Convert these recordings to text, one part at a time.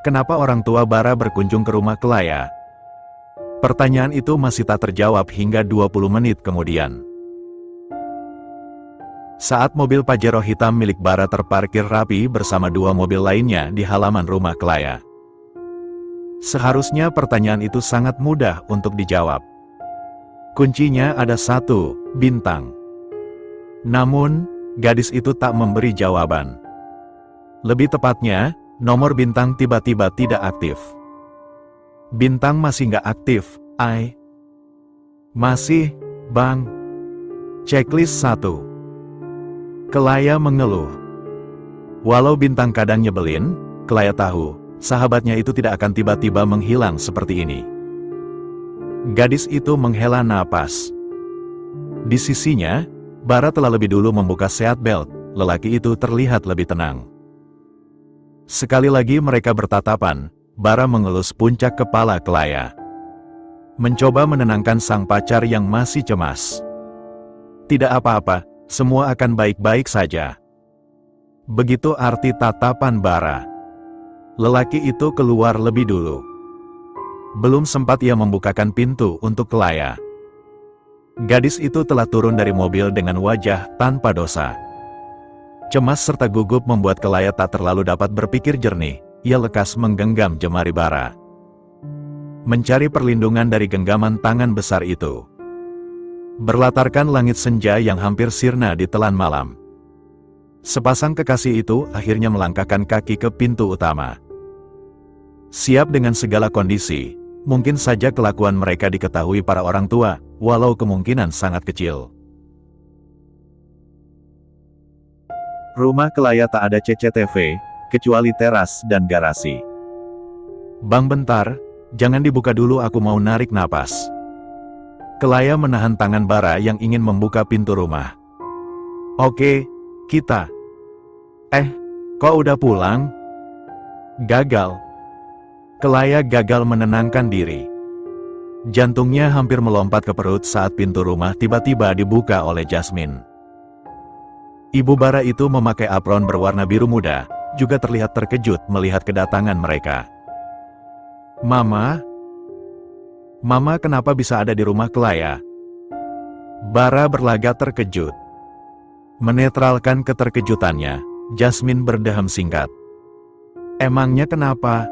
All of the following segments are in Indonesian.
kenapa orang tua Bara berkunjung ke rumah Kelaya? Pertanyaan itu masih tak terjawab hingga 20 menit kemudian. Saat mobil Pajero hitam milik Bara terparkir rapi bersama 2 mobil lainnya di halaman rumah Kelaya. Seharusnya pertanyaan itu sangat mudah untuk dijawab. Kuncinya ada 1, bintang. Namun, gadis itu tak memberi jawaban. Lebih tepatnya, nomor bintang tiba-tiba tidak aktif. Bintang masih nggak aktif, Masih, Bang. Checklist 1. Kelaya mengeluh. Walau bintang kadang nyebelin, Kelaya tahu, sahabatnya itu tidak akan tiba-tiba menghilang seperti ini. Gadis itu menghela napas. Di sisinya, Bara telah lebih dulu membuka seat belt, lelaki itu terlihat lebih tenang. Sekali lagi mereka bertatapan, Bara mengelus puncak kepala Kelaya. Mencoba menenangkan sang pacar yang masih cemas. Tidak apa-apa, semua akan baik-baik saja. Begitu arti tatapan Bara. Lelaki itu keluar lebih dulu. Belum sempat ia membukakan pintu untuk Kelaya. Gadis itu telah turun dari mobil dengan wajah tanpa dosa. Cemas serta gugup membuat Kelaya tak terlalu dapat berpikir jernih. Ia lekas menggenggam jemari Bara. Mencari perlindungan dari genggaman tangan besar itu. Berlatarkan langit senja yang hampir sirna di telan malam. Sepasang kekasih itu akhirnya melangkahkan kaki ke pintu utama. Siap dengan segala kondisi, mungkin saja kelakuan mereka diketahui para orang tua, walau kemungkinan sangat kecil. Rumah Kelaya tak ada CCTV, kecuali teras dan garasi. Bang bentar, jangan dibuka dulu, aku mau narik napas. Kelaya menahan tangan Bara yang ingin membuka pintu rumah. Oke, kita. Kok udah pulang? Gagal. Kelaya gagal menenangkan diri. Jantungnya hampir melompat ke perut saat pintu rumah tiba-tiba dibuka oleh Jasmine. Ibu Bara itu memakai apron berwarna biru muda, juga terlihat terkejut melihat kedatangan mereka. Mama? Mama kenapa bisa ada di rumah Kelaya? Bara berlagak terkejut. Menetralkan keterkejutannya, Jasmine berdeham singkat. Emangnya kenapa?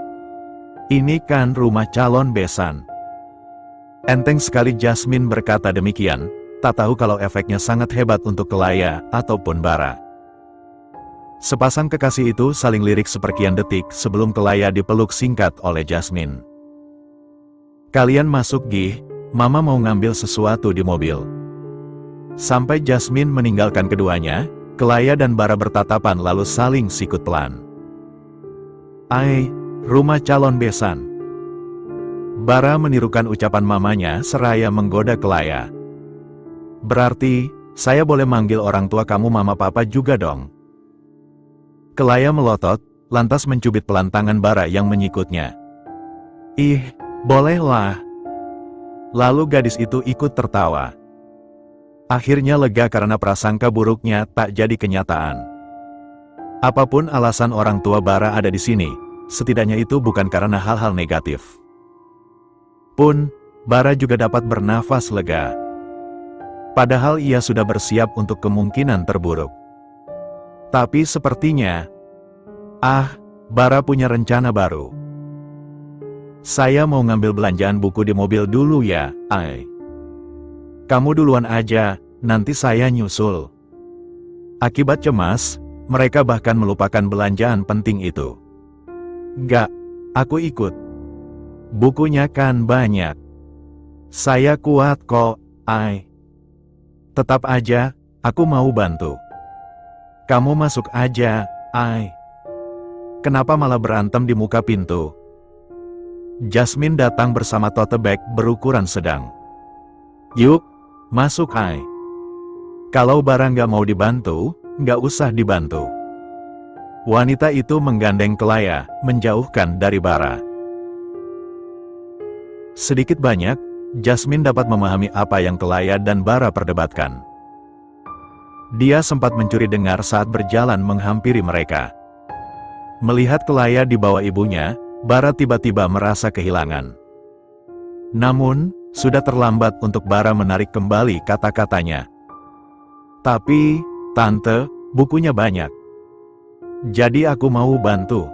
Ini kan rumah calon besan. Enteng sekali Jasmine berkata demikian, tak tahu kalau efeknya sangat hebat untuk Kelaya ataupun Bara. Sepasang kekasih itu saling lirik seperkian detik sebelum Kelaya dipeluk singkat oleh Jasmine. Kalian masuk Gih, Mama mau ngambil sesuatu di mobil. Sampai Jasmine meninggalkan keduanya, Kelaya dan Bara bertatapan lalu saling sikut pelan. Rumah calon besan. Bara menirukan ucapan mamanya seraya menggoda Kelaya. Berarti, saya boleh manggil orang tua kamu mama papa juga dong? Kelaya melotot, lantas mencubit pelan tangan Bara yang menyikutnya. Bolehlah. Lalu gadis itu ikut tertawa. Akhirnya lega karena prasangka buruknya tak jadi kenyataan. Apapun alasan orang tua Bara ada di sini, setidaknya itu bukan karena hal-hal negatif. Pun, Bara juga dapat bernafas lega. Padahal ia sudah bersiap untuk kemungkinan terburuk. Tapi sepertinya, Bara punya rencana baru. Saya mau ngambil belanjaan buku di mobil dulu ya, Kamu duluan aja, nanti saya nyusul. Akibat cemas, mereka bahkan melupakan belanjaan penting itu. Gak, aku ikut. Bukunya kan banyak. Saya kuat kok, Tetap aja, aku mau bantu. Kamu masuk aja, Kenapa malah berantem di muka pintu? Jasmine datang bersama tote bag berukuran sedang. Yuk, masuk Kalau barang nggak mau dibantu, nggak usah dibantu. Wanita itu menggandeng Kelaya, menjauhkan dari Bara. Sedikit banyak, Jasmine dapat memahami apa yang Kelaya dan Bara perdebatkan. Dia sempat mencuri dengar saat berjalan menghampiri mereka. Melihat Kelaya di bawah ibunya, Bara tiba-tiba merasa kehilangan. Namun, sudah terlambat untuk Bara menarik kembali kata-katanya. Tapi, Tante, bukunya banyak. Jadi aku mau bantu.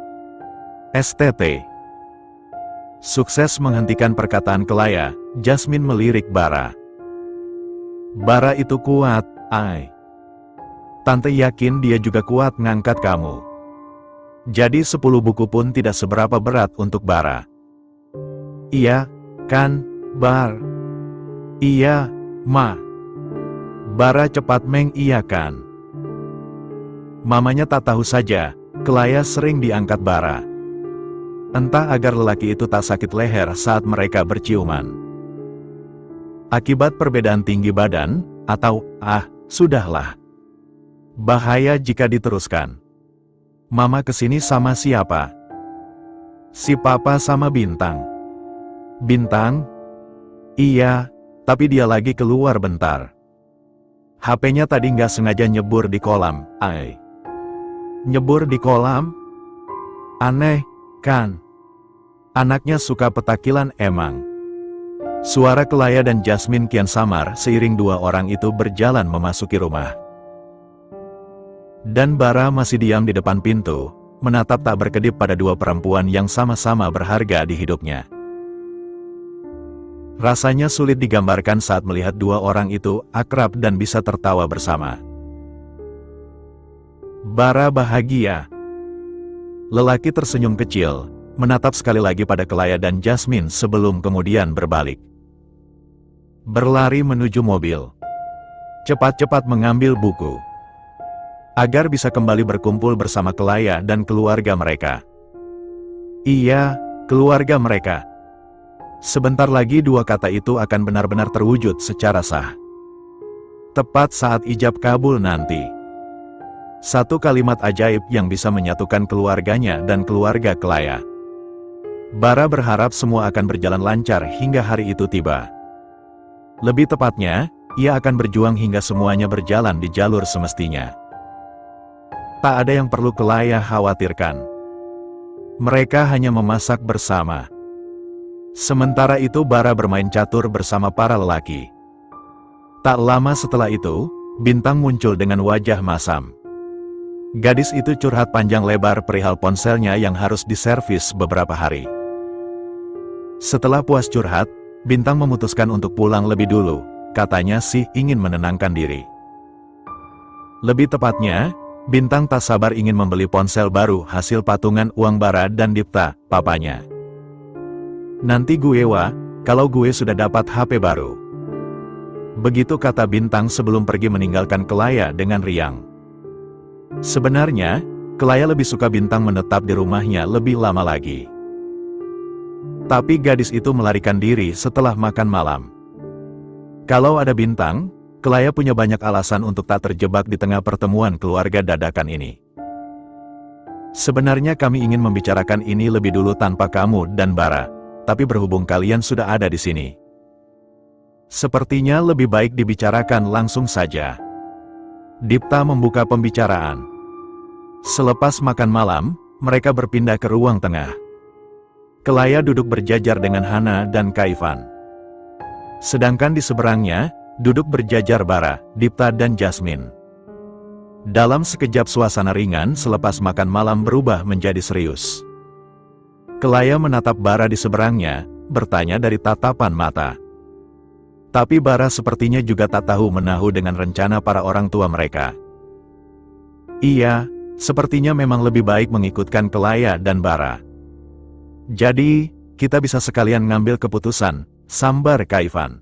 STT. Sukses menghentikan perkataan Kelaya, Jasmine melirik Bara. Bara itu kuat, Ai. Tante yakin dia juga kuat ngangkat kamu. Jadi 10 buku pun tidak seberapa berat untuk Bara. Iya, kan, Bar? Iya, Ma. Bara cepat mengiyakan. Mamanya tak tahu saja, Kelaya sering diangkat Bara. Entah agar lelaki itu tak sakit leher saat mereka berciuman. Akibat perbedaan tinggi badan, atau, sudahlah. Bahaya jika diteruskan. Mama kesini sama siapa? Si Papa sama Bintang. Bintang? Iya, tapi dia lagi keluar bentar. HP-nya tadi nggak sengaja nyebur di kolam, Ai. Nyebur di kolam? Aneh, kan? Anaknya suka petakilan emang. Suara Kelaya dan Jasmine kian samar seiring dua orang itu berjalan memasuki rumah. Dan Bara masih diam di depan pintu, menatap tak berkedip pada dua perempuan yang sama-sama berharga di hidupnya. Rasanya sulit digambarkan saat melihat dua orang itu akrab dan bisa tertawa bersama. Bara bahagia. Lelaki tersenyum kecil, menatap sekali lagi pada Kelaya dan Jasmine sebelum kemudian berbalik. Berlari menuju mobil. Cepat-cepat mengambil buku. Agar bisa kembali berkumpul bersama Kelaya dan keluarga mereka. Iya, keluarga mereka. Sebentar lagi dua kata itu akan benar-benar terwujud secara sah. Tepat saat ijab kabul nanti. Satu kalimat ajaib yang bisa menyatukan keluarganya dan keluarga Kelaya. Bara berharap semua akan berjalan lancar hingga hari itu tiba. Lebih tepatnya, ia akan berjuang hingga semuanya berjalan di jalur semestinya. Tak ada yang perlu Kelaya khawatirkan. Mereka hanya memasak bersama. Sementara itu Bara bermain catur bersama para lelaki. Tak lama setelah itu, Bintang muncul dengan wajah masam. Gadis itu curhat panjang lebar perihal ponselnya yang harus diservis beberapa hari. Setelah puas curhat, Bintang memutuskan untuk pulang lebih dulu, katanya sih ingin menenangkan diri. Lebih tepatnya, Bintang tak sabar ingin membeli ponsel baru hasil patungan uang Bara dan Dipta, papanya. Nanti gue kalau gue sudah dapat HP baru. Begitu kata Bintang sebelum pergi meninggalkan Kelaya dengan riang. Sebenarnya, Kelaya lebih suka Bintang menetap di rumahnya lebih lama lagi. Tapi gadis itu melarikan diri setelah makan malam. Kalau ada Bintang, Kelaya punya banyak alasan untuk tak terjebak di tengah pertemuan keluarga dadakan ini. Sebenarnya kami ingin membicarakan ini lebih dulu tanpa kamu dan Bara, tapi berhubung kalian sudah ada di sini. Sepertinya lebih baik dibicarakan langsung saja. Dipta membuka pembicaraan. Selepas makan malam, mereka berpindah ke ruang tengah. Kelaya duduk berjajar dengan Hana dan Kaifan. Sedangkan di seberangnya, duduk berjajar Bara, Dipta dan Jasmine. Dalam sekejap suasana ringan selepas makan malam berubah menjadi serius. Kelaya menatap Bara di seberangnya, bertanya dari tatapan mata. Tapi Bara sepertinya juga tak tahu menahu dengan rencana para orang tua mereka. Iya, sepertinya memang lebih baik mengikutkan Kelaya dan Bara. Jadi, kita bisa sekalian ngambil keputusan, sambar Kaifan.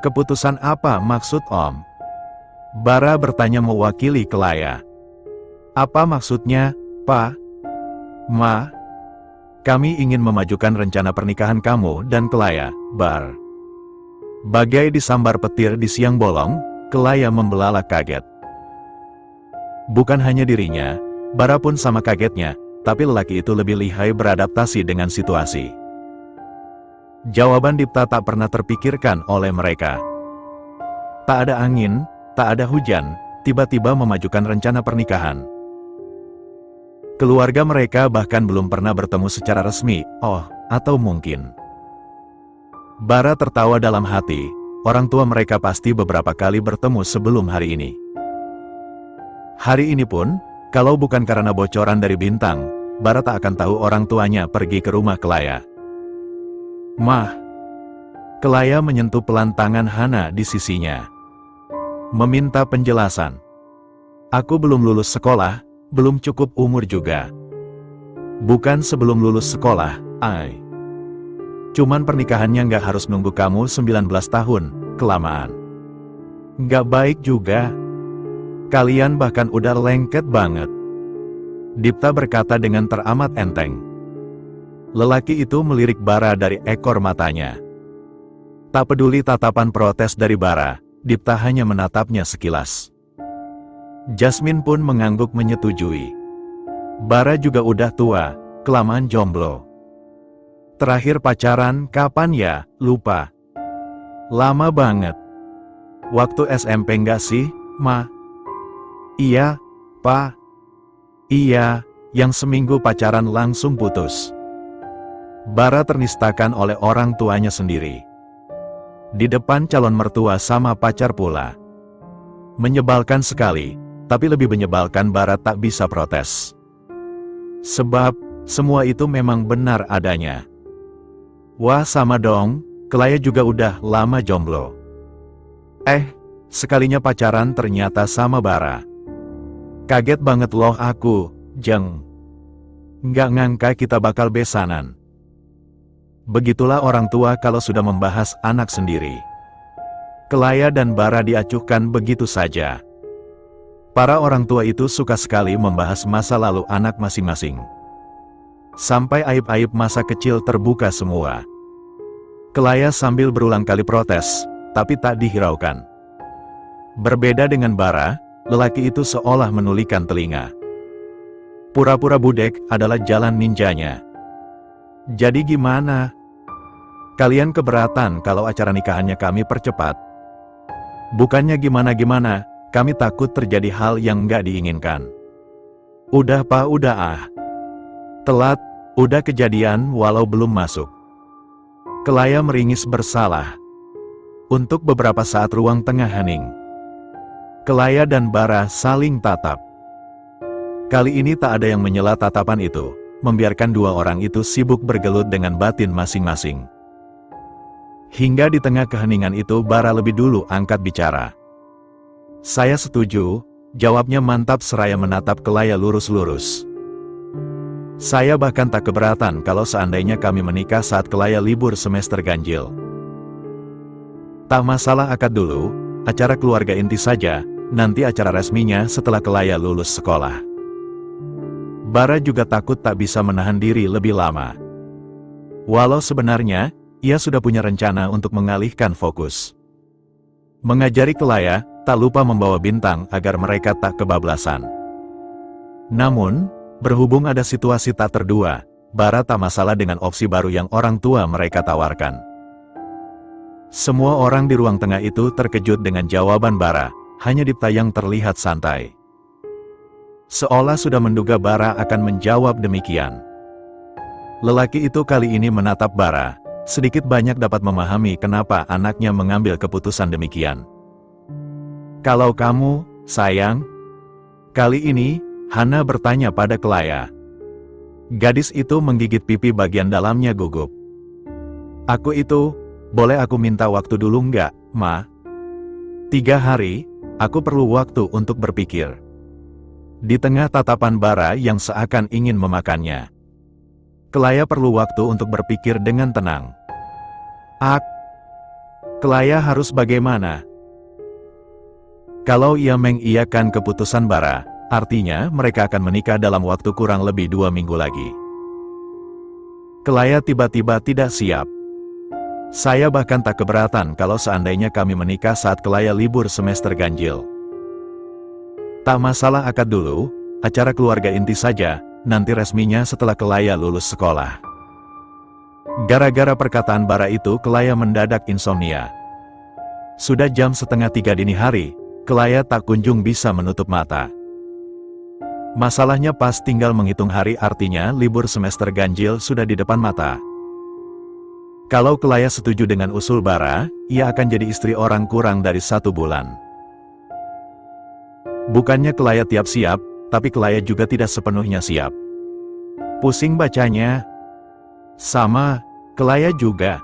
Keputusan apa maksud Om? Bara bertanya mewakili Kelaya. Apa maksudnya, Pa? Ma? Kami ingin memajukan rencana pernikahan kamu dan Kelaya, Bar. Bagai disambar petir di siang bolong, Kelaya membelalak kaget. Bukan hanya dirinya, Bara pun sama kagetnya, tapi lelaki itu lebih lihai beradaptasi dengan situasi. Jawaban Dipta tak pernah terpikirkan oleh mereka. Tak ada angin, tak ada hujan, tiba-tiba memajukan rencana pernikahan. Keluarga mereka bahkan belum pernah bertemu secara resmi, atau mungkin. Bara tertawa dalam hati, orang tua mereka pasti beberapa kali bertemu sebelum hari ini. Hari ini pun, kalau bukan karena bocoran dari Bintang, Bara tak akan tahu orang tuanya pergi ke rumah Kelaya. "Mah." Kelaya menyentuh pelan tangan Hana di sisinya. Meminta penjelasan. "Aku belum lulus sekolah, belum cukup umur juga." "Bukan sebelum lulus sekolah, Ai. Cuman pernikahannya nggak harus nunggu kamu 19 tahun, kelamaan. Nggak baik juga. Kalian bahkan udah lengket banget." Dipta berkata dengan teramat enteng. Lelaki itu melirik Bara dari ekor matanya. Tak peduli tatapan protes dari Bara, Dipta hanya menatapnya sekilas. Jasmine pun mengangguk menyetujui. Bara juga udah tua, kelamaan jomblo. Terakhir pacaran kapan ya, lupa. Lama banget. Waktu SMP nggak sih, Ma? Iya, Pa. Iya, yang seminggu pacaran langsung putus. Bara ternistakan oleh orang tuanya sendiri. Di depan calon mertua sama pacar pula. Menyebalkan sekali, tapi lebih menyebalkan Bara tak bisa protes. Sebab, semua itu memang benar adanya. Wah sama dong, Kelaya juga udah lama jomblo. Sekalinya pacaran ternyata sama Bara. Kaget banget loh aku, Jeng. Nggak ngangka kita bakal besanan. Begitulah orang tua kalau sudah membahas anak sendiri. Kelaya dan Bara diacuhkan begitu saja. Para orang tua itu suka sekali membahas masa lalu anak masing-masing. Sampai aib-aib masa kecil terbuka semua. Kelaya sambil berulang kali protes, tapi tak dihiraukan. Berbeda dengan Bara, lelaki itu seolah menulikan telinga. Pura-pura budek adalah jalan ninjanya. Jadi gimana? Kalian keberatan kalau acara nikahannya kami percepat? Bukannya gimana-gimana, kami takut terjadi hal yang nggak diinginkan. Udah Pa, udah Telat, udah kejadian walau belum masuk. Kelaya meringis bersalah. Untuk beberapa saat ruang tengah hening. Kelaya dan Bara saling tatap. Kali ini tak ada yang menyela tatapan itu, membiarkan dua orang itu sibuk bergelut dengan batin masing-masing. Hingga di tengah keheningan itu Bara lebih dulu angkat bicara. "Saya setuju," jawabnya mantap seraya menatap Kelaya lurus-lurus. "Saya bahkan tak keberatan kalau seandainya kami menikah saat Kelaya libur semester ganjil. Tak masalah akad dulu, acara keluarga inti saja, nanti acara resminya setelah Kelaya lulus sekolah." Bara juga takut tak bisa menahan diri lebih lama. Walau sebenarnya, ia sudah punya rencana untuk mengalihkan fokus. Mengajari Kelaya, tak lupa membawa Bintang agar mereka tak kebablasan. Namun, berhubung ada situasi tak terduga, Bara tak masalah dengan opsi baru yang orang tua mereka tawarkan. Semua orang di ruang tengah itu terkejut dengan jawaban Bara, hanya Dipta yang terlihat santai. Seolah sudah menduga Bara akan menjawab demikian. Lelaki itu kali ini menatap Bara, sedikit banyak dapat memahami kenapa anaknya mengambil keputusan demikian. "Kalau kamu, sayang?" Kali ini, Hana bertanya pada Kelaya. Gadis itu menggigit pipi bagian dalamnya gugup. Boleh aku minta waktu dulu nggak, Ma? 3 hari, aku perlu waktu untuk berpikir." Di tengah tatapan Bara yang seakan ingin memakannya, Kelaya perlu waktu untuk berpikir dengan tenang. Kelaya harus bagaimana? Kalau ia mengiyakan keputusan Bara, artinya mereka akan menikah dalam waktu kurang lebih 2 minggu lagi. Kelaya tiba-tiba tidak siap. "Saya bahkan tak keberatan kalau seandainya kami menikah saat Kelaya libur semester ganjil. Tak masalah akad dulu, acara keluarga inti saja, nanti resminya setelah Kelaya lulus sekolah." Gara-gara perkataan Bara itu Kelaya mendadak insomnia. Sudah jam 2:30 dini hari, Kelaya tak kunjung bisa menutup mata. Masalahnya pas tinggal menghitung hari, artinya libur semester ganjil sudah di depan mata. Kalau Kelaya setuju dengan usul Bara, ia akan jadi istri orang kurang dari 1 bulan. Bukannya Kelaya tiap siap, tapi Kelaya juga tidak sepenuhnya siap. Pusing bacanya. Sama, Kelaya juga.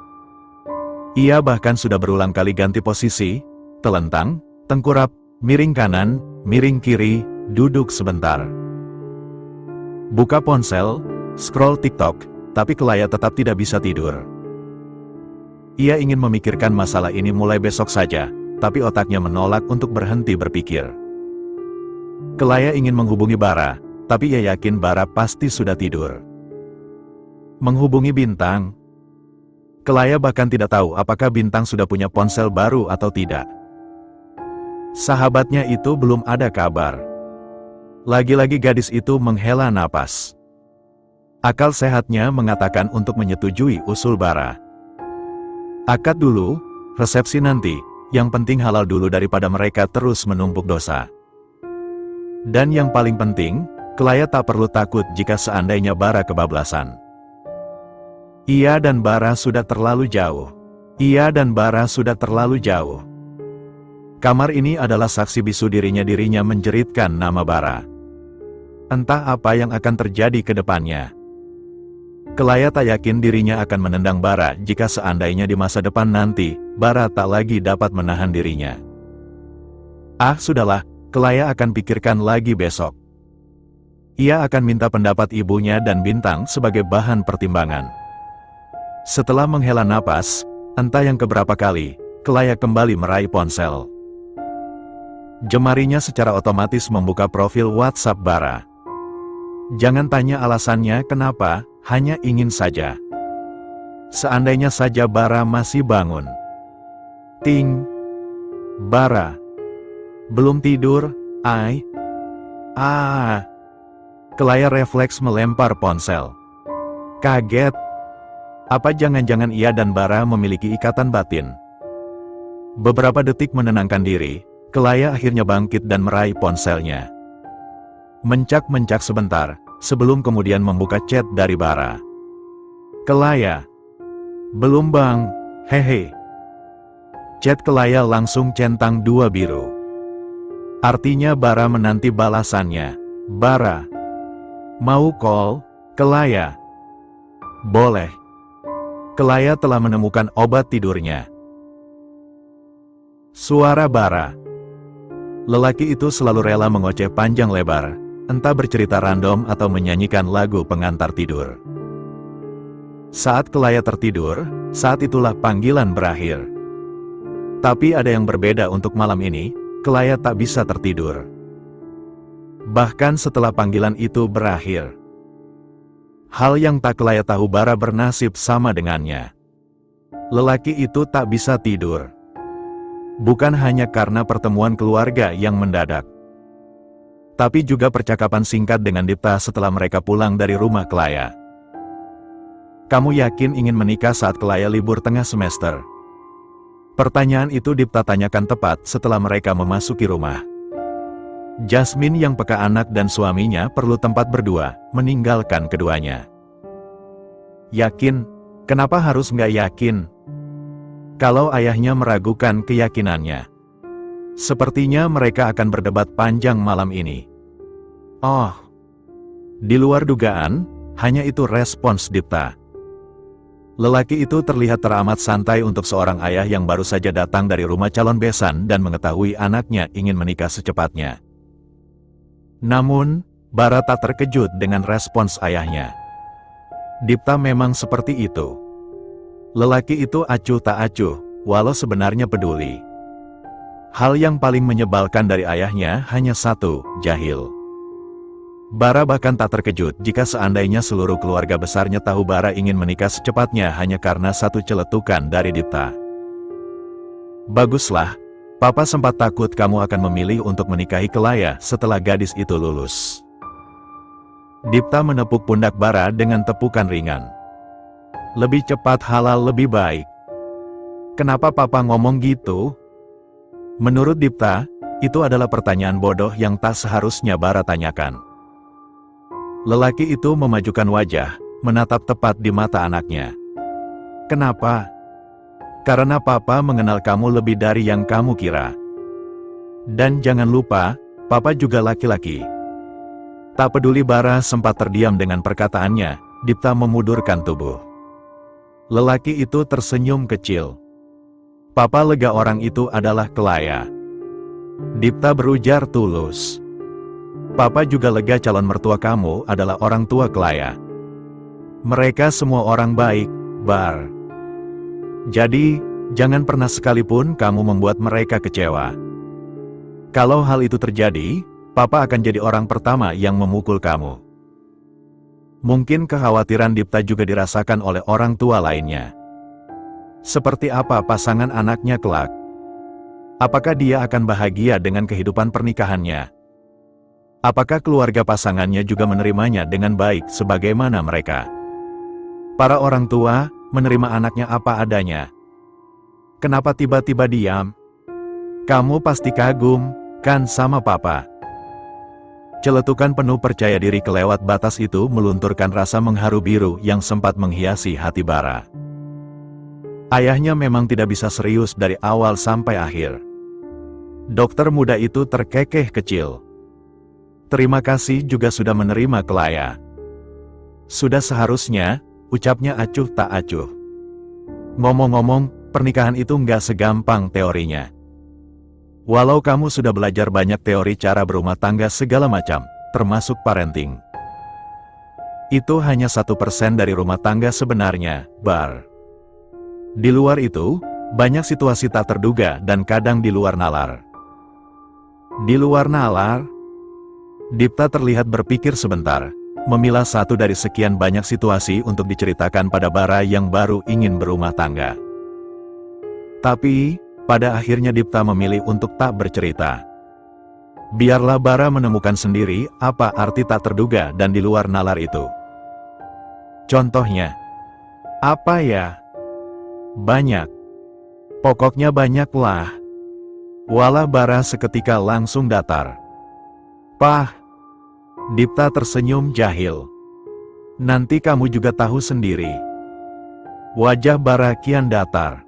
Ia bahkan sudah berulang kali ganti posisi, telentang, tengkurap, miring kanan, miring kiri, duduk sebentar. Buka ponsel, scroll TikTok, tapi Kelaya tetap tidak bisa tidur. Ia ingin memikirkan masalah ini mulai besok saja, tapi otaknya menolak untuk berhenti berpikir. Kelaya ingin menghubungi Bara, tapi ia yakin Bara pasti sudah tidur. Menghubungi Bintang. Kelaya bahkan tidak tahu apakah Bintang sudah punya ponsel baru atau tidak. Sahabatnya itu belum ada kabar. Lagi-lagi gadis itu menghela napas. Akal sehatnya mengatakan untuk menyetujui usul Bara. Akad dulu, resepsi nanti, yang penting halal dulu daripada mereka terus menumpuk dosa. Dan yang paling penting, Kelaya tak perlu takut jika seandainya Bara kebablasan. Ia dan Bara sudah terlalu jauh. Ia dan Bara sudah terlalu jauh. Kamar ini adalah saksi bisu dirinya menjeritkan nama Bara. Entah apa yang akan terjadi ke depannya. Kelaya tak yakin dirinya akan menendang Bara jika seandainya di masa depan nanti, Bara tak lagi dapat menahan dirinya. Ah, sudahlah, Kelaya akan pikirkan lagi besok. Ia akan minta pendapat ibunya dan Bintang sebagai bahan pertimbangan. Setelah menghela napas, entah yang keberapa kali, Kelaya kembali meraih ponsel. Jemarinya secara otomatis membuka profil WhatsApp Bara. Jangan tanya alasannya kenapa, hanya ingin saja. Seandainya saja Bara masih bangun. Ting. Bara. Belum tidur, ay. Ah. Kelaya refleks melempar ponsel. Kaget. Apa jangan-jangan ia dan Bara memiliki ikatan batin? Beberapa detik menenangkan diri, Kelaya akhirnya bangkit dan meraih ponselnya. Mencak-mencak sebentar, sebelum kemudian membuka chat dari Bara. Kelaya. Belum bang, hehe. Chat Kelaya langsung centang 2 biru. Artinya Bara menanti balasannya. Bara. Mau call, Kelaya? Boleh. Kelaya telah menemukan obat tidurnya. Suara Bara. Lelaki itu selalu rela mengoceh panjang lebar, entah bercerita random atau menyanyikan lagu pengantar tidur. Saat Kelaya tertidur, saat itulah panggilan berakhir. Tapi ada yang berbeda untuk malam ini, Kelaya tak bisa tertidur. Bahkan setelah panggilan itu berakhir. Hal yang tak Kelaya tahu, Bara bernasib sama dengannya. Lelaki itu tak bisa tidur. Bukan hanya karena pertemuan keluarga yang mendadak, tapi juga percakapan singkat dengan Dipta setelah mereka pulang dari rumah Kelaya. Kamu yakin ingin menikah saat Kelaya libur tengah semester? Pertanyaan itu Dipta tanyakan tepat setelah mereka memasuki rumah. Jasmine yang peka anak dan suaminya perlu tempat berdua, meninggalkan keduanya. Yakin? Kenapa harus nggak yakin? Kalau ayahnya meragukan keyakinannya. Sepertinya mereka akan berdebat panjang malam ini. Oh. Di luar dugaan, hanya itu respons Dipta. Lelaki itu terlihat teramat santai untuk seorang ayah yang baru saja datang dari rumah calon besan dan mengetahui anaknya ingin menikah secepatnya. Namun, Bara tak terkejut dengan respons ayahnya. Dipta memang seperti itu. Lelaki itu acuh tak acuh, walau sebenarnya peduli. Hal yang paling menyebalkan dari ayahnya hanya satu, jahil. Bara bahkan tak terkejut jika seandainya seluruh keluarga besarnya tahu Bara ingin menikah secepatnya hanya karena satu celetukan dari Dipta. Baguslah, Papa sempat takut kamu akan memilih untuk menikahi Kelaya setelah gadis itu lulus. Dipta menepuk pundak Bara dengan tepukan ringan. Lebih cepat halal lebih baik. Kenapa Papa ngomong gitu? Menurut Dipta, itu adalah pertanyaan bodoh yang tak seharusnya Bara tanyakan. Lelaki itu memajukan wajah, menatap tepat di mata anaknya. Kenapa? Karena Papa mengenal kamu lebih dari yang kamu kira. Dan jangan lupa, Papa juga laki-laki. Tak peduli Bara sempat terdiam dengan perkataannya, Dipta memundurkan tubuh. Lelaki itu tersenyum kecil. Papa lega orang itu adalah Kelaya. Dipta berujar tulus. Papa juga lega calon mertua kamu adalah orang tua Kelaya. Mereka semua orang baik, Bar. Jadi, jangan pernah sekalipun kamu membuat mereka kecewa. Kalau hal itu terjadi, Papa akan jadi orang pertama yang memukul kamu. Mungkin kekhawatiran Dipta juga dirasakan oleh orang tua lainnya. Seperti apa pasangan anaknya kelak? Apakah dia akan bahagia dengan kehidupan pernikahannya? Apakah keluarga pasangannya juga menerimanya dengan baik sebagaimana mereka? Para orang tua menerima anaknya apa adanya. Kenapa tiba-tiba diam? Kamu pasti kagum, kan sama Papa? Celetukan penuh percaya diri kelewat batas itu melunturkan rasa mengharu biru yang sempat menghiasi hati Bara. Ayahnya memang tidak bisa serius dari awal sampai akhir. Dokter muda itu terkekeh kecil. Terima kasih juga sudah menerima Kelaya. Sudah seharusnya, ucapnya acuh tak acuh. Ngomong-ngomong, pernikahan itu nggak segampang teorinya. Walau kamu sudah belajar banyak teori cara berumah tangga segala macam, termasuk parenting. Itu hanya 1% dari rumah tangga sebenarnya, Bar. Di luar itu, banyak situasi tak terduga dan kadang di luar nalar. Di luar nalar? Dipta terlihat berpikir sebentar, memilah satu dari sekian banyak situasi untuk diceritakan pada Bara yang baru ingin berumah tangga. Tapi, pada akhirnya Dipta memilih untuk tak bercerita. Biarlah Bara menemukan sendiri apa arti tak terduga dan di luar nalar itu. Contohnya, apa ya? Banyak. Pokoknya banyaklah. Walah Bara seketika langsung datar. Pah! Dipta tersenyum jahil. Nanti kamu juga tahu sendiri. Wajah Bara kian datar.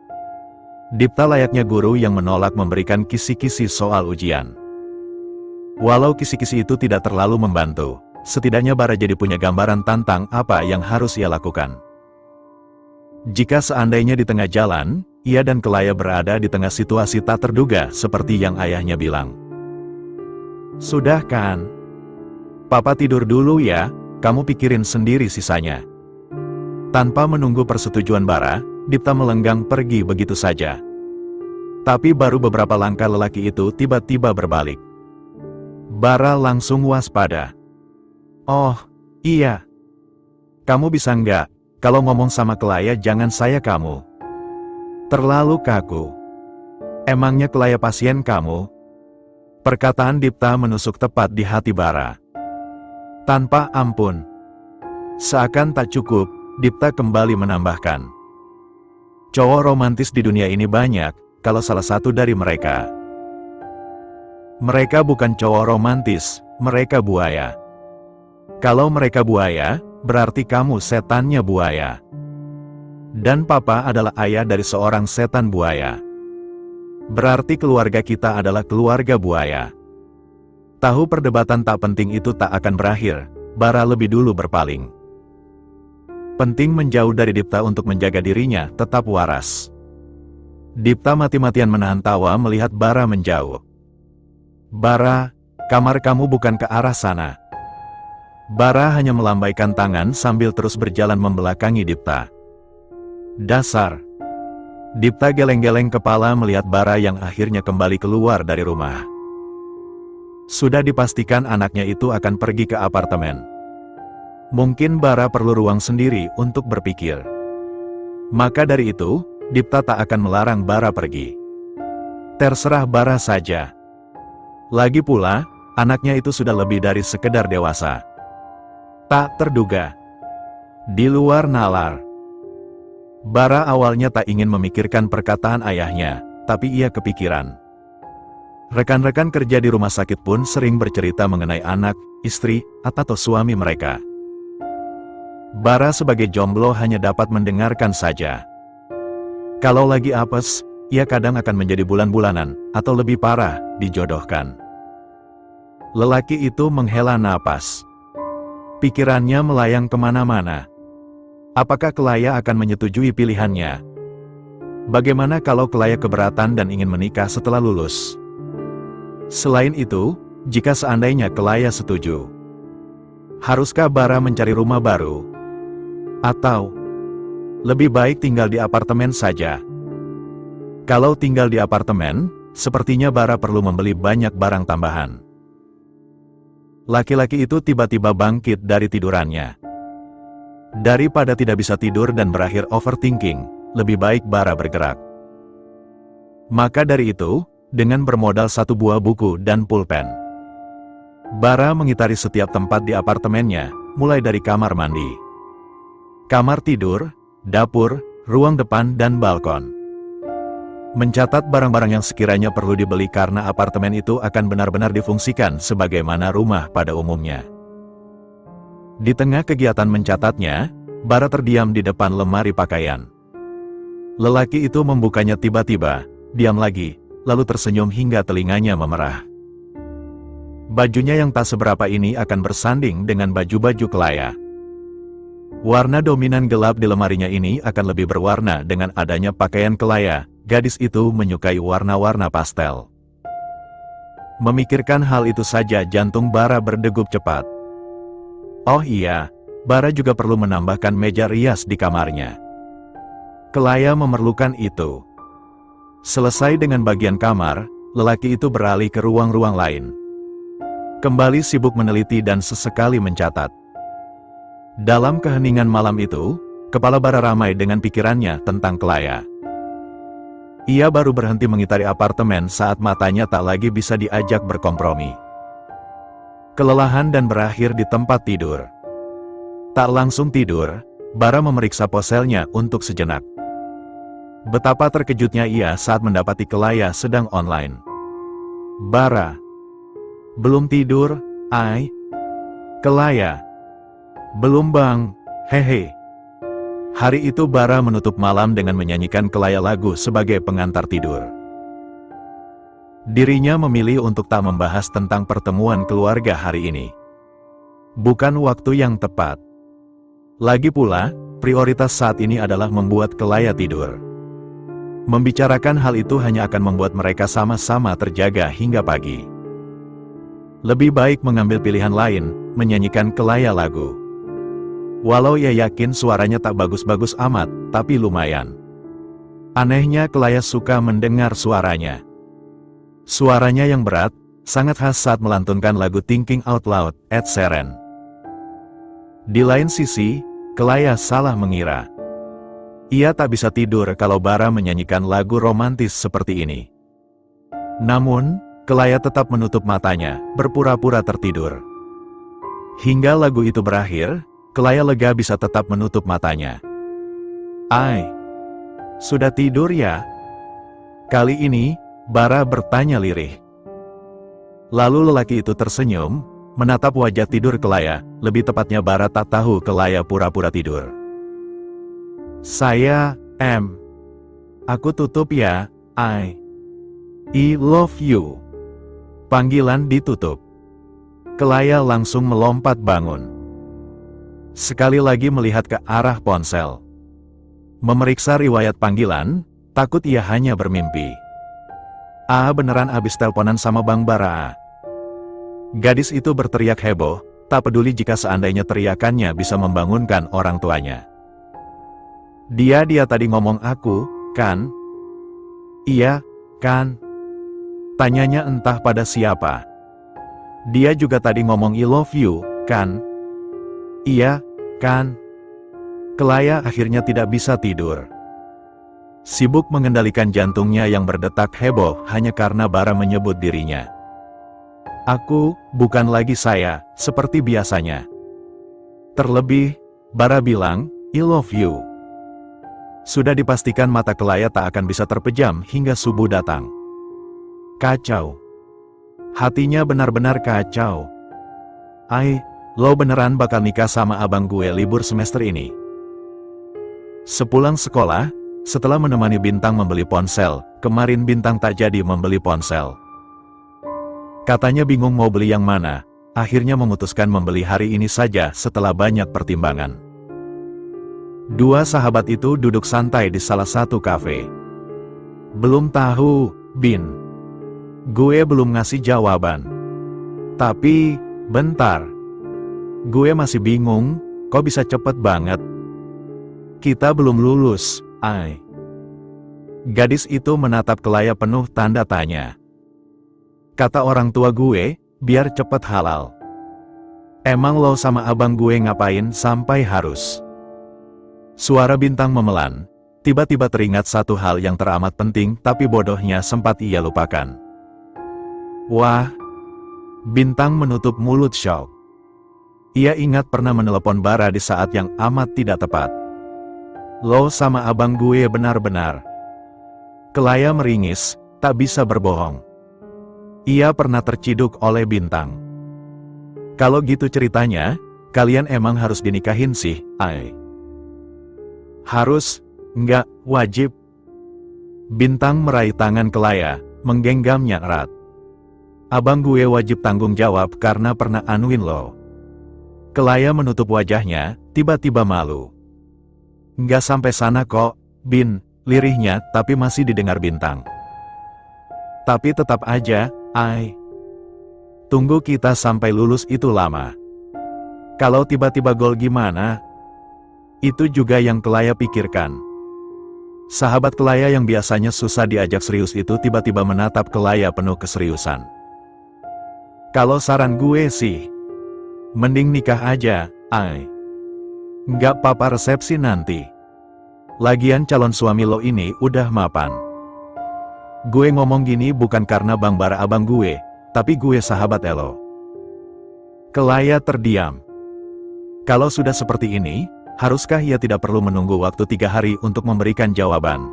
Dipta layaknya guru yang menolak memberikan kisi-kisi soal ujian. Walau kisi-kisi itu tidak terlalu membantu, setidaknya Bara jadi punya gambaran tentang apa yang harus ia lakukan. Jika seandainya di tengah jalan, ia dan Kelaya berada di tengah situasi tak terduga seperti yang ayahnya bilang. Sudah kan? Papa tidur dulu ya, kamu pikirin sendiri sisanya. Tanpa menunggu persetujuan Bara, Dipta melenggang pergi begitu saja. Tapi baru beberapa langkah lelaki itu tiba-tiba berbalik. Bara langsung waspada. Oh, iya. Kamu bisa nggak, kalau ngomong sama Kelaya jangan saya kamu. Terlalu kaku. Emangnya Kelaya pasien kamu? Perkataan Dipta menusuk tepat di hati Bara. Tanpa ampun. Seakan tak cukup, Dipta kembali menambahkan. Cowok romantis di dunia ini banyak, kalau salah satu dari mereka. Mereka bukan cowok romantis, mereka buaya. Kalau mereka buaya, berarti kamu setannya buaya. Dan Papa adalah ayah dari seorang setan buaya. Berarti keluarga kita adalah keluarga buaya. Tahu perdebatan tak penting itu tak akan berakhir, Bara lebih dulu berpaling. Penting menjauh dari Dipta untuk menjaga dirinya tetap waras. Dipta mati-matian menahan tawa melihat Bara menjauh. Bara, kamar kamu bukan ke arah sana. Bara hanya melambaikan tangan sambil terus berjalan membelakangi Dipta. Dasar. Dipta geleng-geleng kepala melihat Bara yang akhirnya kembali keluar dari rumah. Sudah dipastikan anaknya itu akan pergi ke apartemen. Mungkin Bara perlu ruang sendiri untuk berpikir. Maka dari itu, Dipta tak akan melarang Bara pergi. Terserah Bara saja. Lagi pula, anaknya itu sudah lebih dari sekedar dewasa. Tak terduga. Di luar nalar. Bara awalnya tak ingin memikirkan perkataan ayahnya, tapi ia kepikiran. Rekan-rekan kerja di rumah sakit pun sering bercerita mengenai anak, istri, atau suami mereka. Bara sebagai jomblo hanya dapat mendengarkan saja. Kalau lagi apes, ia kadang akan menjadi bulan-bulanan, atau lebih parah, dijodohkan. Lelaki itu menghela napas. Pikirannya melayang kemana-mana. Apakah Kelaya akan menyetujui pilihannya? Bagaimana kalau Kelaya keberatan dan ingin menikah setelah lulus? Selain itu, jika seandainya Kelaya setuju, haruskah Bara mencari rumah baru? Atau, lebih baik tinggal di apartemen saja? Kalau tinggal di apartemen, sepertinya Bara perlu membeli banyak barang tambahan. Laki-laki itu tiba-tiba bangkit dari tidurannya. Daripada tidak bisa tidur dan berakhir overthinking, lebih baik Bara bergerak. Maka dari itu, dengan bermodal 1 buah buku dan pulpen, Bara mengitari setiap tempat di apartemennya, mulai dari kamar mandi, kamar tidur, dapur, ruang depan dan balkon. Mencatat barang-barang yang sekiranya perlu dibeli karena apartemen itu akan benar-benar difungsikan sebagaimana rumah pada umumnya. Di tengah kegiatan mencatatnya, Bara terdiam di depan lemari pakaian. Lelaki itu membukanya tiba-tiba, diam lagi, lalu tersenyum hingga telinganya memerah. Bajunya yang tak seberapa ini akan bersanding dengan baju-baju Kelaya. Warna dominan gelap di lemarinya ini akan lebih berwarna dengan adanya pakaian Kelaya. Gadis itu menyukai warna-warna pastel. Memikirkan hal itu saja jantung Bara berdegup cepat. Oh iya, Bara juga perlu menambahkan meja rias di kamarnya. Kelaya memerlukan itu. Selesai dengan bagian kamar, lelaki itu beralih ke ruang-ruang lain. Kembali sibuk meneliti dan sesekali mencatat. Dalam keheningan malam itu, kepala Bara ramai dengan pikirannya tentang Kelaya. Ia baru berhenti mengitari apartemen saat matanya tak lagi bisa diajak berkompromi. Kelelahan dan berakhir di tempat tidur. Tak langsung tidur, Bara memeriksa ponselnya untuk sejenak. Betapa terkejutnya ia saat mendapati Kelaya sedang online. Bara. Belum tidur, ay? Kelaya. Belum bang, hehe. Hari itu Bara menutup malam dengan menyanyikan Kelaya lagu sebagai pengantar tidur. Dirinya memilih untuk tak membahas tentang pertemuan keluarga hari ini. Bukan waktu yang tepat. Lagi pula, prioritas saat ini adalah membuat Kelaya tidur. Membicarakan hal itu hanya akan membuat mereka sama-sama terjaga hingga pagi. Lebih baik mengambil pilihan lain, menyanyikan Kelaya lagu. Walau ia yakin suaranya tak bagus-bagus amat, tapi lumayan. Anehnya Kelaya suka mendengar suaranya. Suaranya yang berat, sangat khas saat melantunkan lagu Thinking Out Loud, Ed Sheeran. Di lain sisi, Kelaya salah mengira. Ia tak bisa tidur kalau Bara menyanyikan lagu romantis seperti ini. Namun, Kelaya tetap menutup matanya, berpura-pura tertidur. Hingga lagu itu berakhir, Kelaya lega bisa tetap menutup matanya. Ai, sudah tidur ya? Kali ini, Bara bertanya lirih. Lalu lelaki itu tersenyum, menatap wajah tidur Kelaya, lebih tepatnya Bara tak tahu Kelaya pura-pura tidur. Saya, Aku tutup ya, I love you. Panggilan ditutup. Kelaya langsung melompat bangun. Sekali lagi melihat ke arah ponsel. Memeriksa riwayat panggilan, takut ia hanya bermimpi. Beneran abis teleponan sama Bang Bara. Gadis itu berteriak heboh, tak peduli jika seandainya teriakannya bisa membangunkan orang tuanya. Dia tadi ngomong aku, kan? Iya, kan? Tanyanya entah pada siapa. Dia juga tadi ngomong I love you, kan? Iya, kan? Kelaya akhirnya tidak bisa tidur. Sibuk mengendalikan jantungnya yang berdetak heboh hanya karena Bara menyebut dirinya. Aku, bukan lagi saya, seperti biasanya. Terlebih, Bara bilang, I love you. Sudah dipastikan mata Kelaya tak akan bisa terpejam hingga subuh datang. Kacau. Hatinya benar-benar kacau. Ai, lo beneran bakal nikah sama abang gue libur semester ini? Sepulang sekolah, setelah menemani Bintang membeli ponsel, kemarin Bintang tak jadi membeli ponsel. Katanya bingung mau beli yang mana, akhirnya memutuskan membeli hari ini saja setelah banyak pertimbangan. Dua sahabat itu duduk santai di salah satu kafe. Belum tahu, Bin. Gue belum ngasih jawaban. Tapi, bentar. Gue masih bingung, kok bisa cepet banget? Kita belum lulus, Ai. Gadis itu menatap Kelaya penuh tanda tanya. Kata orang tua gue, biar cepet halal. Emang lo sama abang gue ngapain sampai harus? Suara Bintang memelan. Tiba-tiba teringat satu hal yang teramat penting tapi bodohnya sempat ia lupakan. Wah. Bintang menutup mulut syok. Ia ingat pernah menelepon Bara di saat yang amat tidak tepat. Lo sama abang gue benar-benar. Kelaya meringis, tak bisa berbohong. Ia pernah terciduk oleh Bintang. Kalau gitu ceritanya, kalian emang harus dinikahin sih, Ai. Harus, enggak, wajib. Bintang meraih tangan Kelaya, menggenggamnya erat. Abang gue wajib tanggung jawab karena pernah anuin lo. Kelaya menutup wajahnya, tiba-tiba malu. Enggak sampai sana kok, Bin, lirihnya tapi masih didengar Bintang. Tapi tetap aja, Ai. Tunggu kita sampai lulus itu lama. Kalau tiba-tiba gol gimana? Itu juga yang Kelaya pikirkan. Sahabat Kelaya yang biasanya susah diajak serius itu tiba-tiba menatap Kelaya penuh keseriusan. Kalau saran gue sih, mending nikah aja, Ai. Nggak apa-apa resepsi nanti. Lagian calon suami lo ini udah mapan. Gue ngomong gini bukan karena Bang Bara abang gue, tapi gue sahabat elo. Kelaya terdiam. Kalau sudah seperti ini, haruskah ia tidak perlu menunggu waktu 3 hari untuk memberikan jawaban?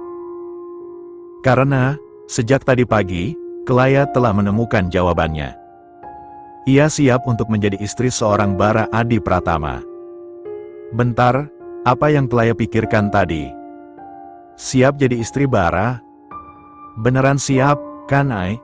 Karena, sejak tadi pagi, Kelaya telah menemukan jawabannya. Ia siap untuk menjadi istri seorang Bara Adi Pratama. Bentar, apa yang Kelaya pikirkan tadi? Siap jadi istri Bara? Beneran siap, kan Ai?